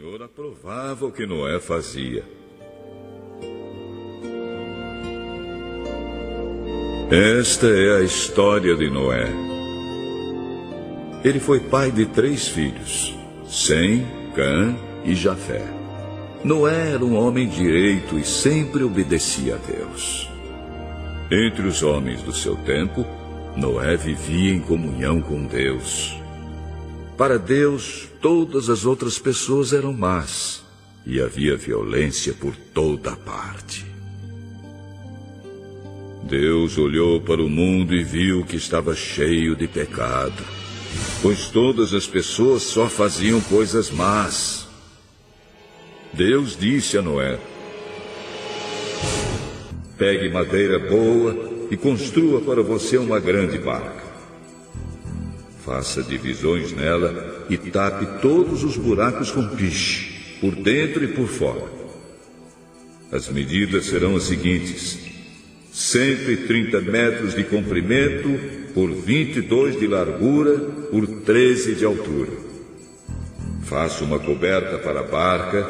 Senhor aprovava o que Noé fazia. Esta é a história de Noé. Ele foi pai de 3 filhos, Sem, Cã e Jafé. Noé era um homem direito e sempre obedecia a Deus. Entre os homens do seu tempo, Noé vivia em comunhão com Deus. Para Deus, todas as outras pessoas eram más, e havia violência por toda a parte. Deus olhou para o mundo e viu que estava cheio de pecado, pois todas as pessoas só faziam coisas más. Deus disse a Noé: pegue madeira boa e construa para você uma grande barca. Faça divisões nela e tape todos os buracos com piche, por dentro e por fora. As medidas serão as seguintes: 130 metros de comprimento por 22 de largura por 13 de altura. Faça uma coberta para a barca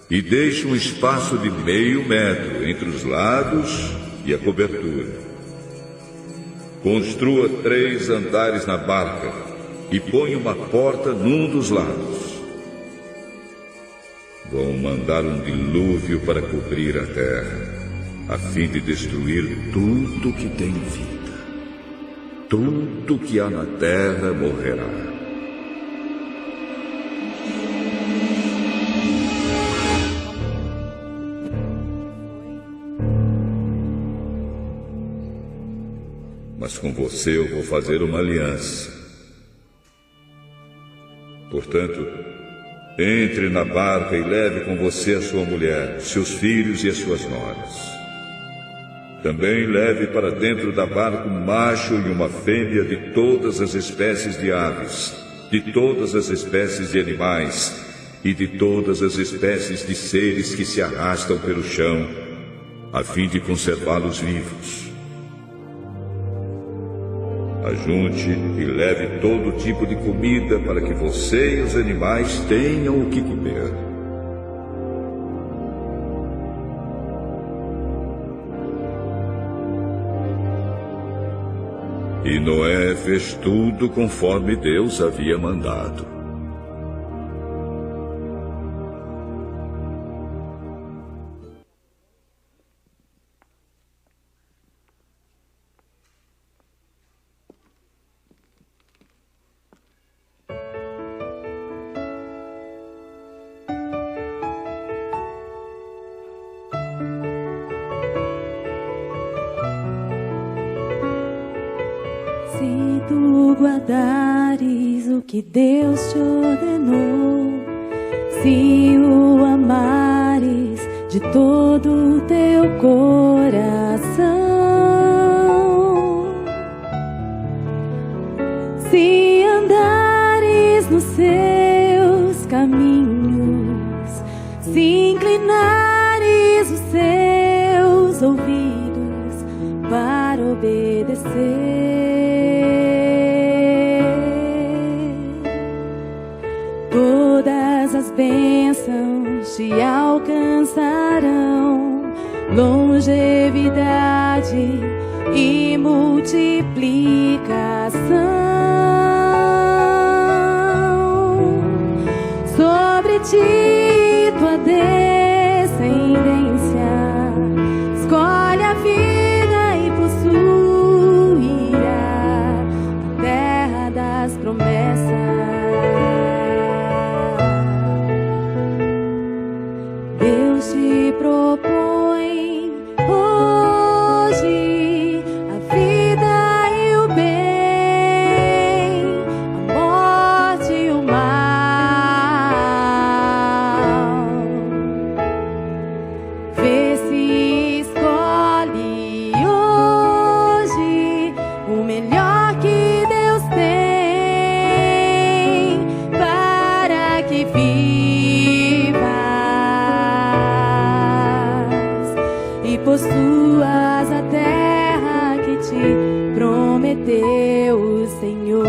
e deixe um espaço de meio metro entre os lados e a cobertura. Construa 3 andares na barca e ponha uma porta num dos lados. Vou mandar um dilúvio para cobrir a terra, a fim de destruir tudo que tem vida. Tudo que há na terra morrerá. Mas com você eu vou fazer uma aliança. Portanto, entre na barca e leve com você a sua mulher, seus filhos e as suas noras. Também leve para dentro da barca um macho e uma fêmea de todas as espécies de aves, de todas as espécies de animais e de todas as espécies de seres que se arrastam pelo chão, a fim de conservá-los vivos. Ajunte e leve todo tipo de comida para que você e os animais tenham o que comer. E Noé fez tudo conforme Deus havia mandado. Se tu guardares o que Deus te ordenou, se o amares de todo o teu coração, se andares nos seus caminhos, se inclinares os seus ouvidos para obedecer, todas as bênçãos te alcançarão, longevidade e multiplicação. Sobre ti tua descendência escolhe a vida e possuirá a terra das promessas. Deus te propõe hoje a vida e o bem, a morte e o mal. Vê se escolhe hoje o melhor que Deus tem para que e possuas a terra que te prometeu o Senhor.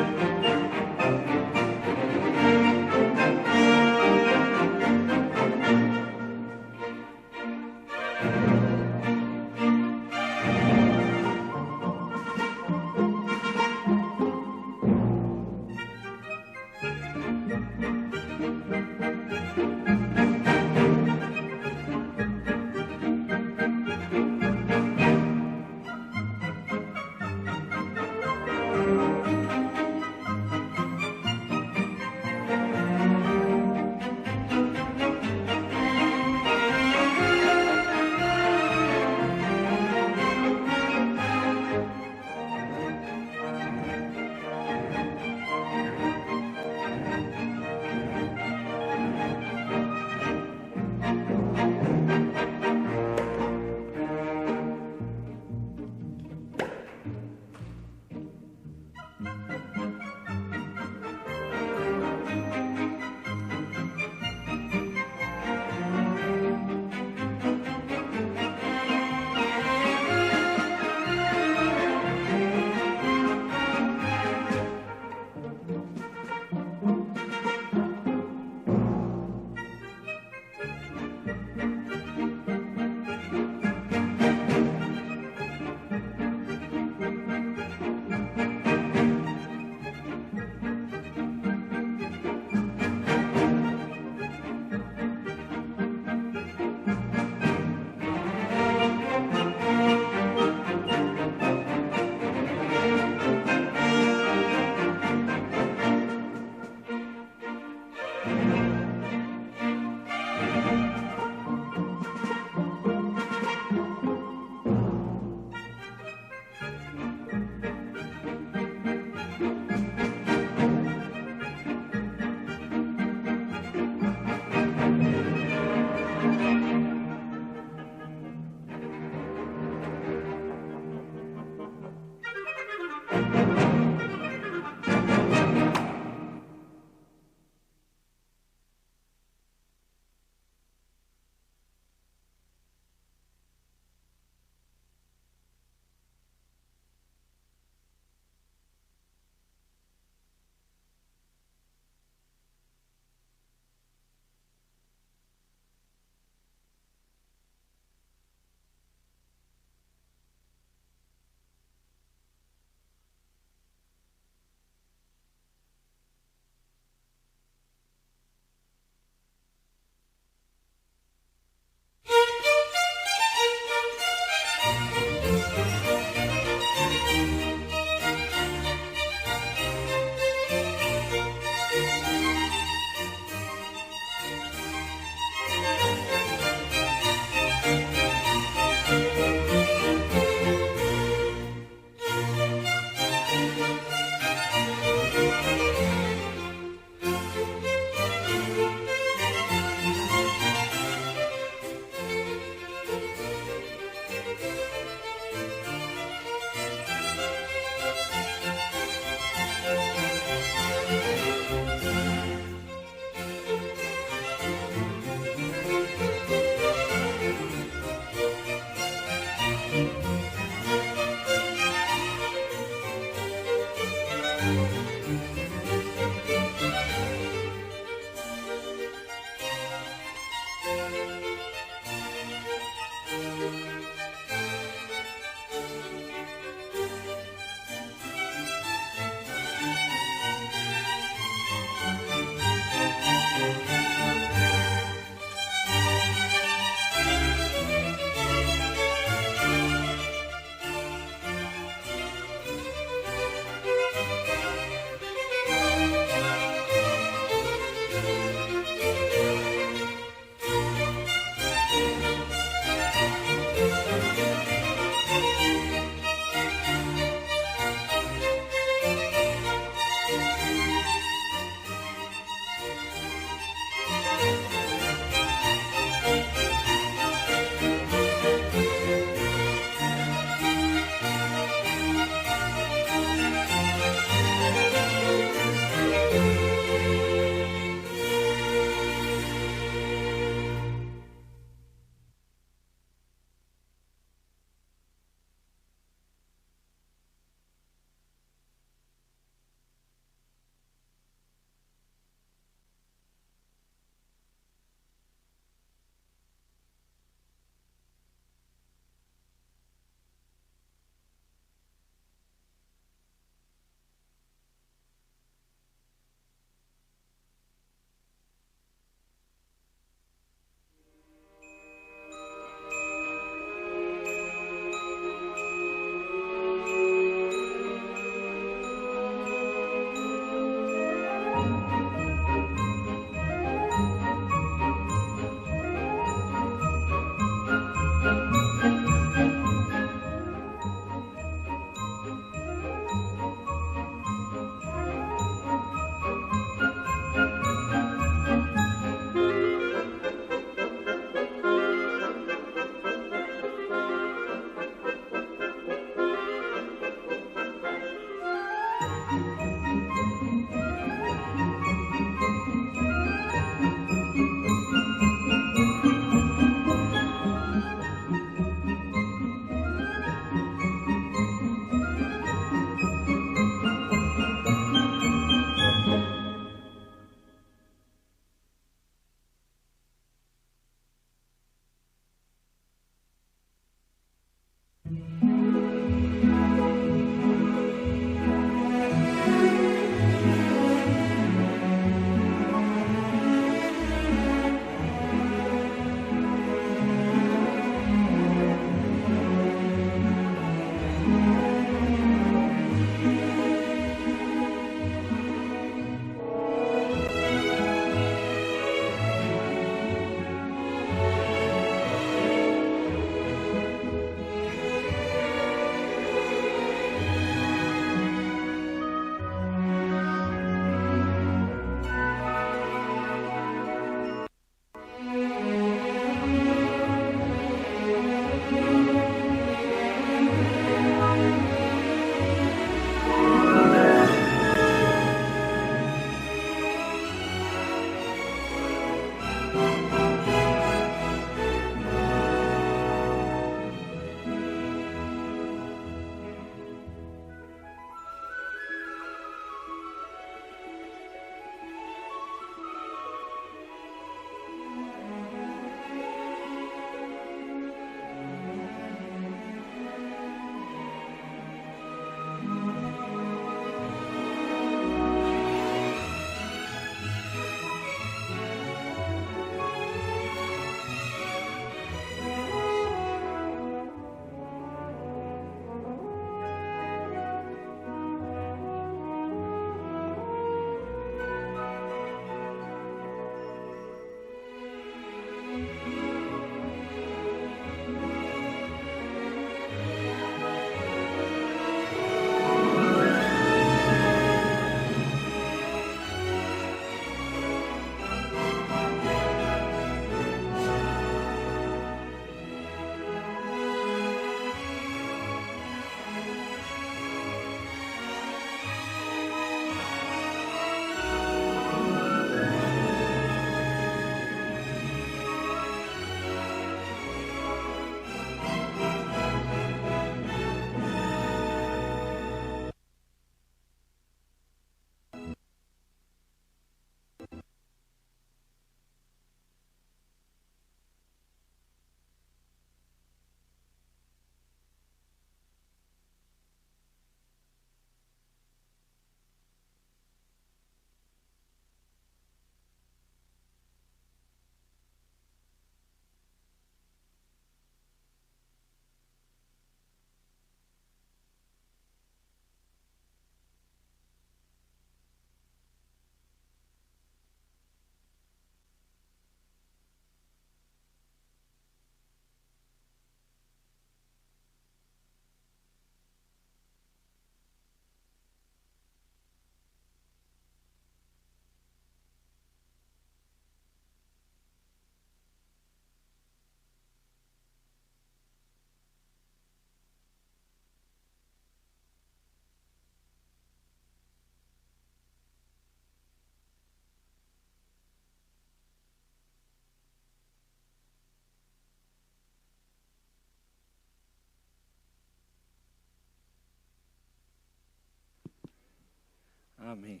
Amém.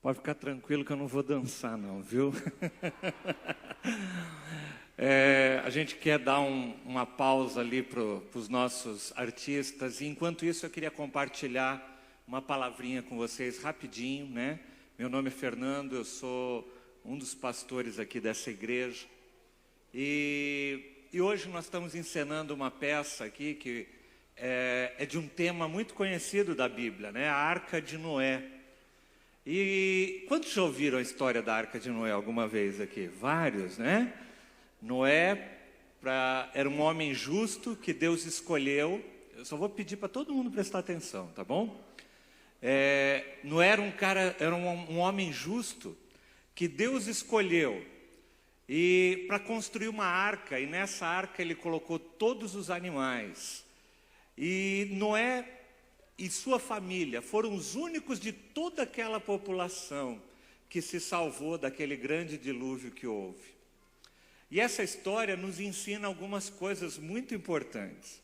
Pode ficar tranquilo que eu não vou dançar não, viu? A gente quer dar uma pausa ali para os nossos artistas. E enquanto isso eu queria compartilhar uma palavrinha com vocês rapidinho, né? Meu nome é Fernando, eu sou um dos pastores aqui dessa igreja. E hoje nós estamos encenando uma peça aqui que é de um tema muito conhecido da Bíblia, né? A Arca de Noé. E quantos já ouviram a história da Arca de Noé alguma vez aqui? Vários, né? Noé era um homem justo que Deus escolheu. Eu só vou pedir para todo mundo prestar atenção, tá bom? Noé era um homem justo que Deus escolheu e para construir uma arca, e nessa arca ele colocou todos os animais. E Noé e sua família foram os únicos de toda aquela população que se salvou daquele grande dilúvio que houve. E essa história nos ensina algumas coisas muito importantes.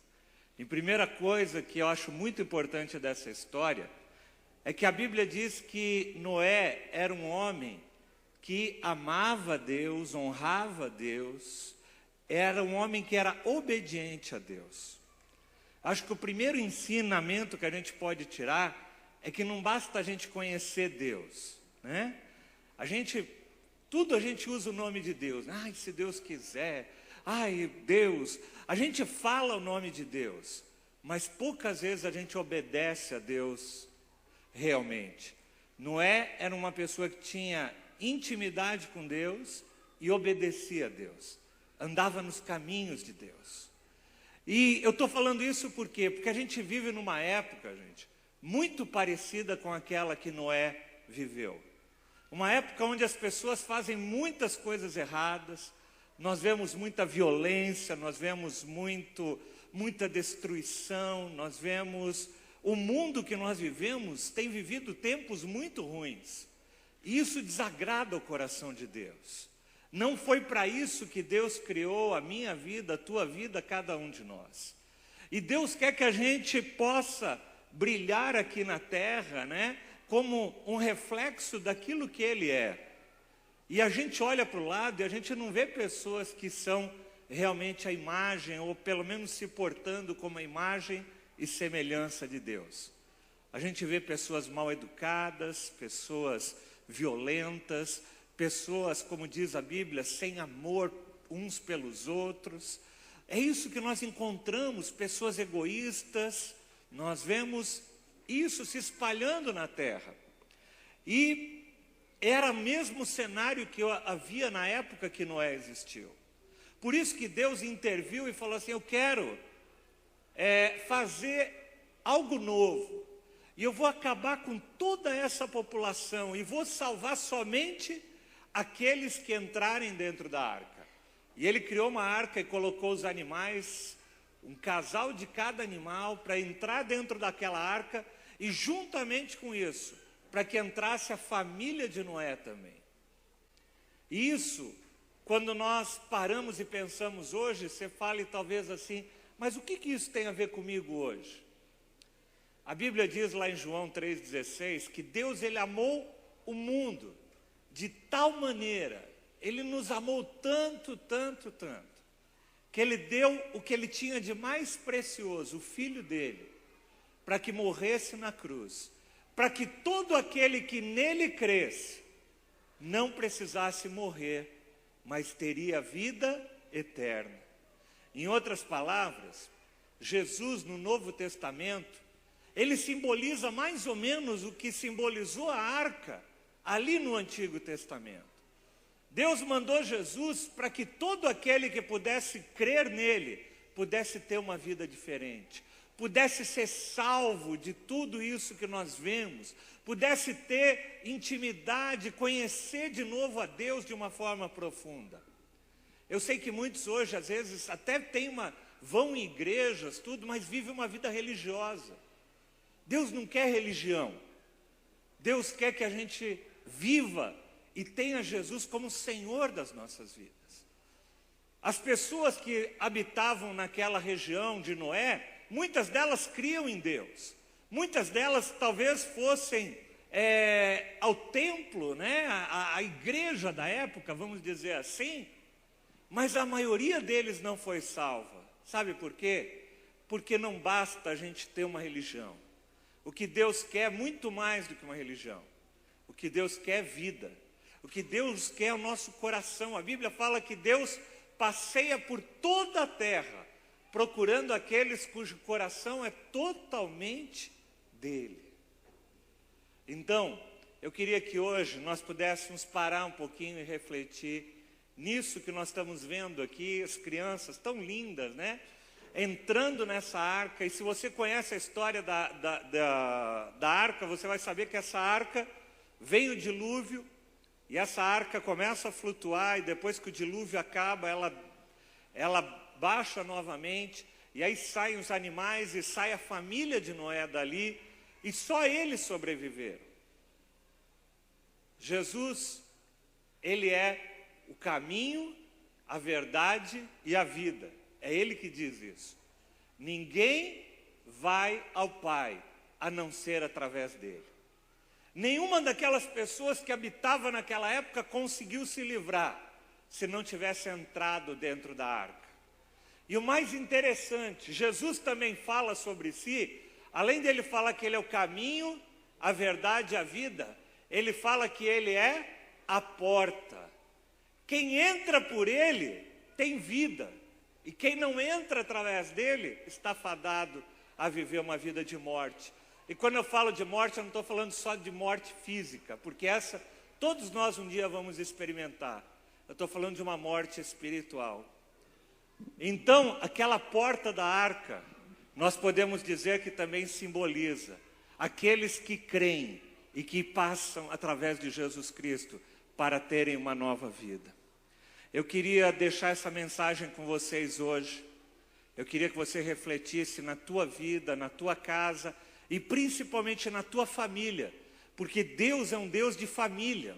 A primeira coisa que eu acho muito importante dessa história é que a Bíblia diz que Noé era um homem que amava Deus, honrava Deus, era um homem que era obediente a Deus. Acho que o primeiro ensinamento que a gente pode tirar é que não basta a gente conhecer Deus, né? Tudo a gente usa o nome de Deus. Ai, se Deus quiser. Ai, Deus. A gente fala o nome de Deus, mas poucas vezes a gente obedece a Deus realmente. Noé era uma pessoa que tinha intimidade com Deus e obedecia a Deus. Andava nos caminhos de Deus. E eu estou falando isso por quê? Porque a gente vive numa época, gente, muito parecida com aquela que Noé viveu. Uma época onde as pessoas fazem muitas coisas erradas, nós vemos muita violência, nós vemos muita destruição, nós vemos... O mundo que nós vivemos tem vivido tempos muito ruins. E isso desagrada o coração de Deus. Não foi para isso que Deus criou a minha vida, a tua vida, cada um de nós. E Deus quer que a gente possa brilhar aqui na terra, né? Como um reflexo daquilo que Ele é. E a gente olha para o lado e a gente não vê pessoas que são realmente a imagem, ou pelo menos se portando como a imagem e semelhança de Deus. A gente vê pessoas mal educadas, pessoas violentas, pessoas, como diz a Bíblia, sem amor uns pelos outros. É isso que nós encontramos, pessoas egoístas. Nós vemos isso se espalhando na terra. E era o mesmo cenário que havia na época que Noé existiu. Por isso que Deus interviu e falou assim: eu quero fazer algo novo. E eu vou acabar com toda essa população e vou salvar somente aqueles que entrarem dentro da arca. E ele criou uma arca e colocou os animais, um casal de cada animal, para entrar dentro daquela arca, e juntamente com isso, para que entrasse a família de Noé também. E isso, quando nós paramos e pensamos hoje, você fala talvez assim: mas o que isso tem a ver comigo hoje? A Bíblia diz lá em João 3,16 que Deus, Ele amou o mundo de tal maneira, Ele nos amou tanto, tanto, tanto, que Ele deu o que Ele tinha de mais precioso, o Filho dEle, para que morresse na cruz, para que todo aquele que nele cresce, não precisasse morrer, mas teria vida eterna. Em outras palavras, Jesus no Novo Testamento, ele simboliza mais ou menos o que simbolizou a arca ali no Antigo Testamento. Deus mandou Jesus para que todo aquele que pudesse crer nele, pudesse ter uma vida diferente, pudesse ser salvo de tudo isso que nós vemos, pudesse ter intimidade, conhecer de novo a Deus de uma forma profunda. Eu sei que muitos hoje, às vezes, até vão em igrejas, tudo, mas vivem uma vida religiosa. Deus não quer religião. Deus quer que a gente viva e tenha Jesus como Senhor das nossas vidas. As pessoas que habitavam naquela região de Noé, muitas delas criam em Deus. Muitas delas talvez fossem ao templo, né? A igreja da época, vamos dizer assim, mas a maioria deles não foi salva. Sabe por quê? Porque não basta a gente ter uma religião. O que Deus quer é muito mais do que uma religião. O que Deus quer é vida. O que Deus quer é o nosso coração. A Bíblia fala que Deus passeia por toda a terra, procurando aqueles cujo coração é totalmente dele. Então, eu queria que hoje nós pudéssemos parar um pouquinho e refletir nisso que nós estamos vendo aqui, as crianças tão lindas, né? Entrando nessa arca. E se você conhece a história da arca, você vai saber que essa arca vem o dilúvio, e essa arca começa a flutuar, e depois que o dilúvio acaba, ela baixa novamente, e aí saem os animais, e sai a família de Noé dali, e só eles sobreviveram. Jesus, ele é o caminho, a verdade e a vida. É ele que diz isso. Ninguém vai ao Pai a não ser através dele. Nenhuma daquelas pessoas que habitavam naquela época conseguiu se livrar se não tivesse entrado dentro da arca. E o mais interessante, Jesus também fala sobre si, além dele falar que ele é o caminho, a verdade e a vida, ele fala que ele é a porta. Quem entra por ele tem vida, e quem não entra através dele está fadado a viver uma vida de morte. E quando eu falo de morte, eu não estou falando só de morte física, porque essa todos nós um dia vamos experimentar. Eu estou falando de uma morte espiritual. Então, aquela porta da arca, nós podemos dizer que também simboliza aqueles que creem e que passam através de Jesus Cristo para terem uma nova vida. Eu queria deixar essa mensagem com vocês hoje. Eu queria que você refletisse na tua vida, na tua casa e principalmente na tua família, porque Deus é um Deus de família.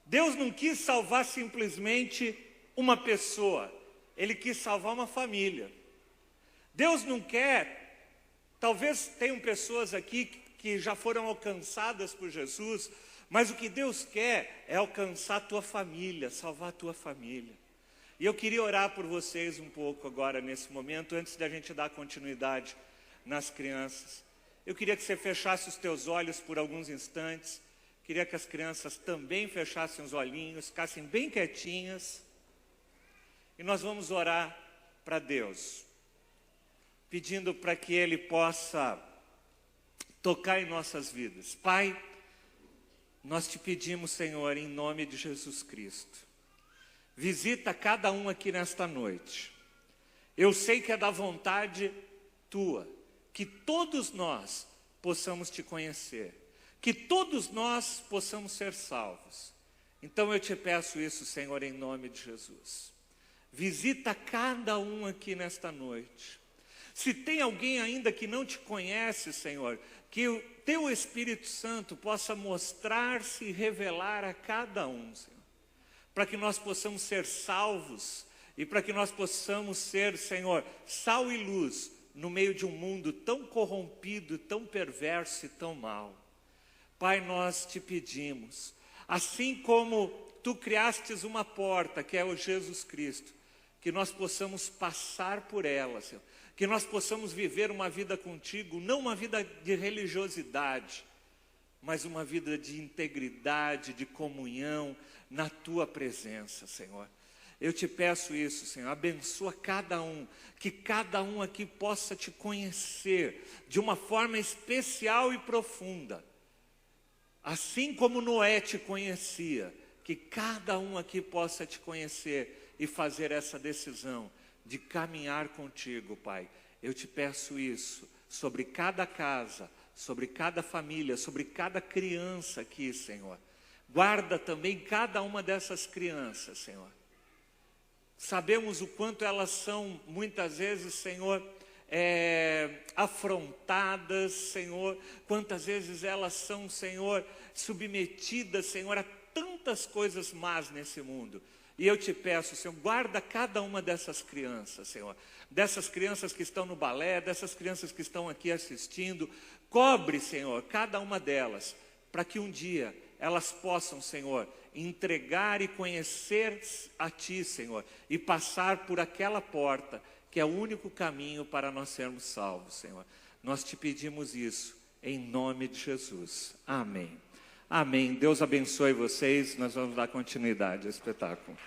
Deus não quis salvar simplesmente uma pessoa, Ele quis salvar uma família. Deus não quer, talvez tenham pessoas aqui que já foram alcançadas por Jesus, mas o que Deus quer é alcançar a tua família, salvar a tua família. E eu queria orar por vocês um pouco agora, nesse momento, antes da gente dar continuidade nas crianças. Eu queria que você fechasse os teus olhos por alguns instantes. Queria que as crianças também fechassem os olhinhos, ficassem bem quietinhas. E nós vamos orar para Deus, pedindo para que Ele possa tocar em nossas vidas. Pai, nós te pedimos, Senhor, em nome de Jesus Cristo, visita cada um aqui nesta noite. Eu sei que é da vontade tua que todos nós possamos te conhecer, que todos nós possamos ser salvos. Então eu te peço isso, Senhor, em nome de Jesus. Visita cada um aqui nesta noite. Se tem alguém ainda que não te conhece, Senhor, que o teu Espírito Santo possa mostrar-se e revelar a cada um, Senhor, para que nós possamos ser salvos e para que nós possamos ser, Senhor, sal e luz no meio de um mundo tão corrompido, tão perverso e tão mau. Pai, nós te pedimos, assim como tu criastes uma porta, que é o Jesus Cristo, que nós possamos passar por ela, Senhor, que nós possamos viver uma vida contigo, não uma vida de religiosidade, mas uma vida de integridade, de comunhão na tua presença, Senhor. Eu te peço isso, Senhor, abençoa cada um, que cada um aqui possa te conhecer de uma forma especial e profunda. Assim como Noé te conhecia, que cada um aqui possa te conhecer e fazer essa decisão de caminhar contigo, Pai. Eu te peço isso sobre cada casa, sobre cada família, sobre cada criança aqui, Senhor. Guarda também cada uma dessas crianças, Senhor. Sabemos o quanto elas são, muitas vezes, Senhor, afrontadas, Senhor. Quantas vezes elas são, Senhor, submetidas, Senhor, a tantas coisas más nesse mundo. E eu te peço, Senhor, guarda cada uma dessas crianças, Senhor. Dessas crianças que estão no balé, dessas crianças que estão aqui assistindo. Cobre, Senhor, cada uma delas, para que um dia elas possam, Senhor, entregar e conhecer a Ti, Senhor, e passar por aquela porta, que é o único caminho para nós sermos salvos, Senhor. Nós te pedimos isso, em nome de Jesus. Amém. Amém. Deus abençoe vocês. Nós vamos dar continuidade ao espetáculo.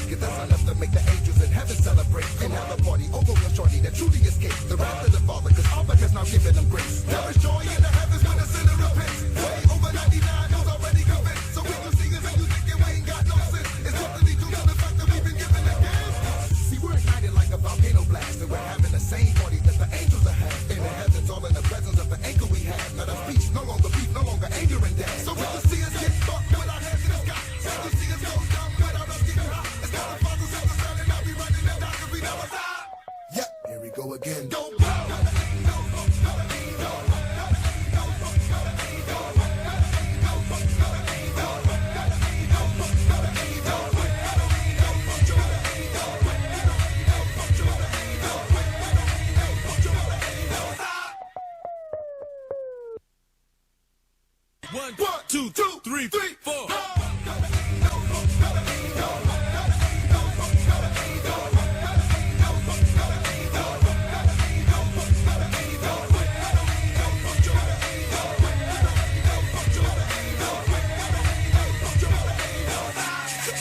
Cause that's enough to make the angels in heaven celebrate. And now the party over with shorty that truly escaped the wrath of the Father, cause Abba has now given them grace. There is joy in the heavens when the sinner repents. Way over 99 knows already convinced. So when you see us and you thinking we ain't got no sense, it's totally due to the fact that we've been given a gift. See, we're ignited like a volcano blast, and we're having the same party that the angels are having. In the heavens, all in the presence of the anchor we have. Not a speech, no longer beef, no longer anger and death. So when you see us get fucked with our hands in the sky, when you see us go dumb without us getting hot, it's got the Father, Son, the Son, and I'll be running the dock if we never stop. Yep, here we go again. Go, go. One, two, three, four.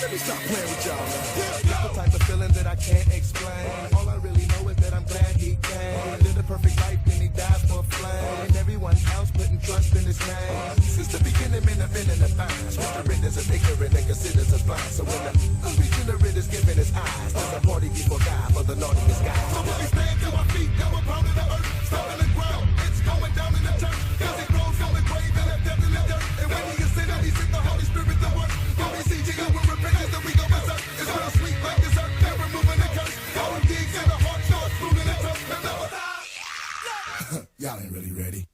Let me stop playing with y'all, man. The type of feeling that I can't explain. All I really know is that I'm glad he came. Lived a perfect life, then he died for a flame. And everyone else putting trust in his name. Since the beginning, men have been in the vine. Scripture is an ignorant and considers us blind. So when the unregenerate is given his eyes, there's a party before God for the naughtiest guy. So when we stand to our feet, now we're pounding the earth, stomping the ground. It's going down in the church, cause it grows on the grave and left death in the dirt. And when he ascended, he sent the Holy Spirit to work. When we see Jesus with repentance, then we go berserk. It's real sweet like dessert, never moving the curse. Our gigs in the heart, so it's moving the toast, and never stop. Y'all ain't really ready.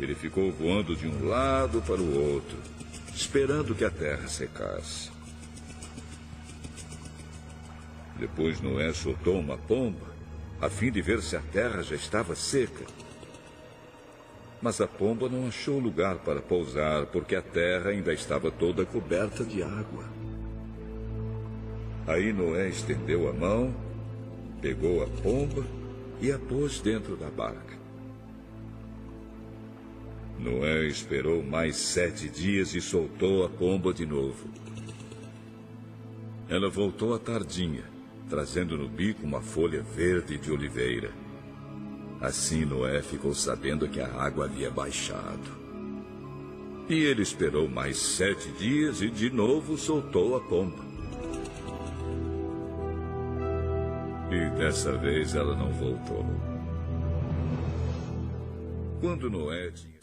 Ele ficou voando de um lado para o outro, esperando que a terra secasse. Depois Noé soltou uma pomba, a fim de ver se a terra já estava seca. Mas a pomba não achou lugar para pousar, porque a terra ainda estava toda coberta de água. Aí Noé estendeu a mão, pegou a pomba e a pôs dentro da barca. Noé esperou mais 7 dias e soltou a pomba de novo. Ela voltou à tardinha, trazendo no bico uma folha verde de oliveira. Assim Noé ficou sabendo que a água havia baixado. E ele esperou mais 7 dias e de novo soltou a pomba. E dessa vez ela não voltou. Quando Noé tinha...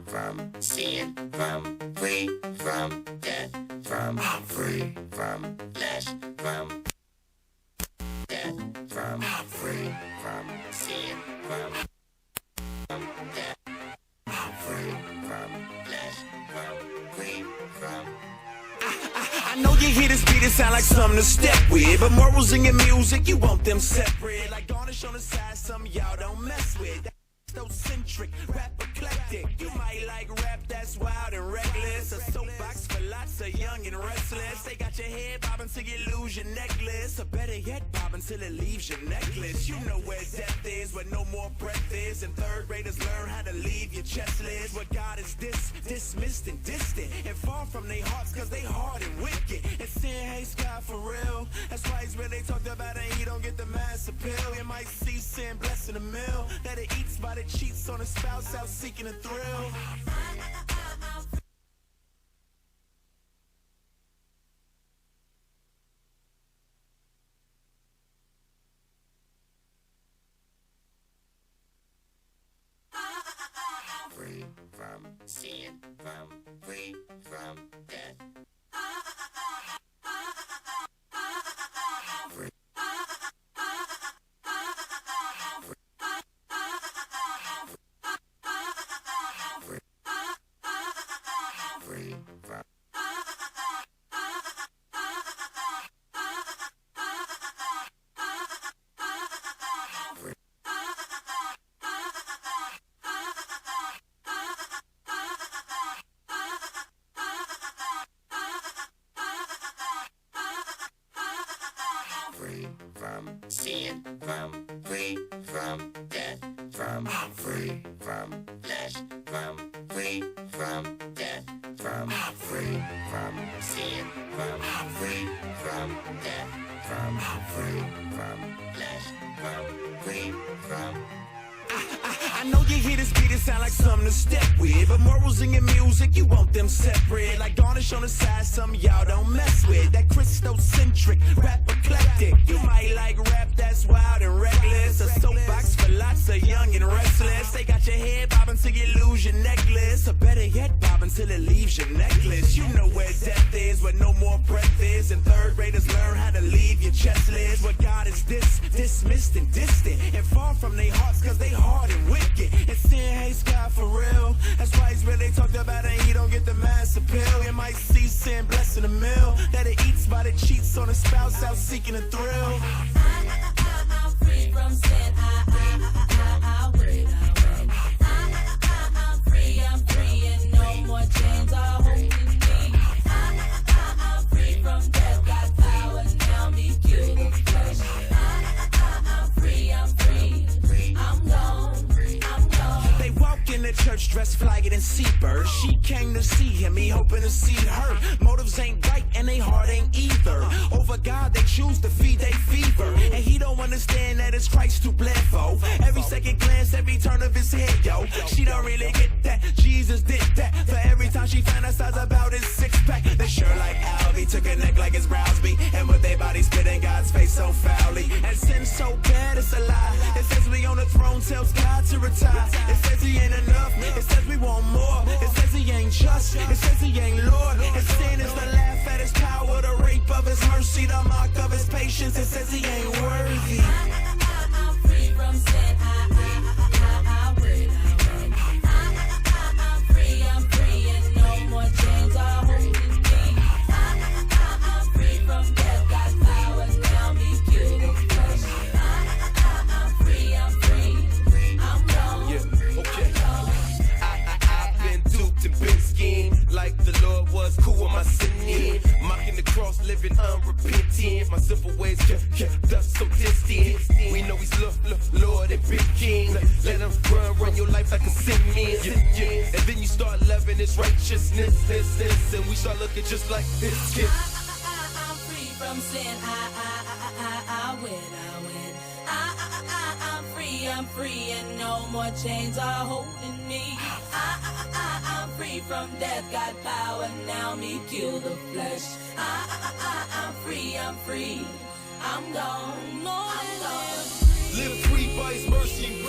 from sin, from free from death, from free from flesh, from death, from free from sin, from death, free from flesh, from free from. I know you hear this beat, it sound like something to step with, but morals in your music, you want them separate. Like garnish on the side, some y'all don't mess with. Centric, rap eclectic. You might like rap that's wild and reckless. A soapbox for lots of young and restless. They got your head bobbing till you lose your necklace, or better yet, bobbing till it leaves your necklace. You know where death is, where no more breath is, and third graders learn how to leave your chestless. Where God is dismissed and distant, and far from their hearts, cause they hard and wicked. And sin hates God for real. That's why he's really talked about it, and he don't get the mass appeal. You might see sin blessing a meal that it eats by the cheats on a spouse out seeking a thrill. Free from sin, from free from death. Free from sin, from free from death, from free from flesh, from free from death, from free from sin, from free from death, from free from flesh, from free from. I know you hear this beat, it sound like something to step with, but morals in your music, you want them separate. Like garnish on the side, some y'all don't mess with. That Christocentric, rap eclectic. You might like rap that's wild and reckless. A soapbox for lots of young and restless. They got your head bobbing till you lose your necklace, or better yet, bobbing till it leaves your necklace. You know where death is, where no more breath is, and third graders learn how to leave your chestless. Where God is dismissed and distant, and far from their hearts, cause they hard and wicked. And sin hates God for real. That's why he's really talked about it, and he don't get the mass appeal. You might see sin blessing a meal that it eats by the cheats on a spouse out seeking a thrill. I'm free from sin. I'm free, and no more chains are holding me. I'm free from death, got power, now me kill the flesh. I'm free, I'm gone. They walk in the church dressed flyer than seabirds. She came to see him, he hoping to see her. Motives ain't right and they heart ain't either. Over God they choose to feed they fever, and he don't understand that it's Christ who bled for. Every second glance, every turn of his head, yo. She don't really get that Jesus did that. For every time she fantasized about his six-pack, they sure like Albie took a neck like his Browsby, and with their body spit in God's face so foully. And sin so bad it's a lie. It says we on the throne, tells God to retire. It says he ain't enough, it says we want more. It says he ain't just, it says he ain't Lord. And sin is the laugh at his power, the rape of his mercy, the mock of his patience. It says he ain't worthy. I'm free from sin. I'm free, and no more chains are holding me. I'm free from death, got power, now me kill the flesh. I'm free, I'm gone. Yeah, okay. I've been duped and been schemed, like the Lord was cool on my sinning. Mocking the cross, living unrepentant. My simple ways kept us so distant. We know he's Lord and big king. Let him run your life like a sin man. Yeah. And then you start loving his righteousness, and we start looking just like this kid. I'm free from sin. I win. I'm free, and no more chains are holding me. I'm free from death, got power, now me kill the flesh. I'm free, I'm gone. Live free by his mercy and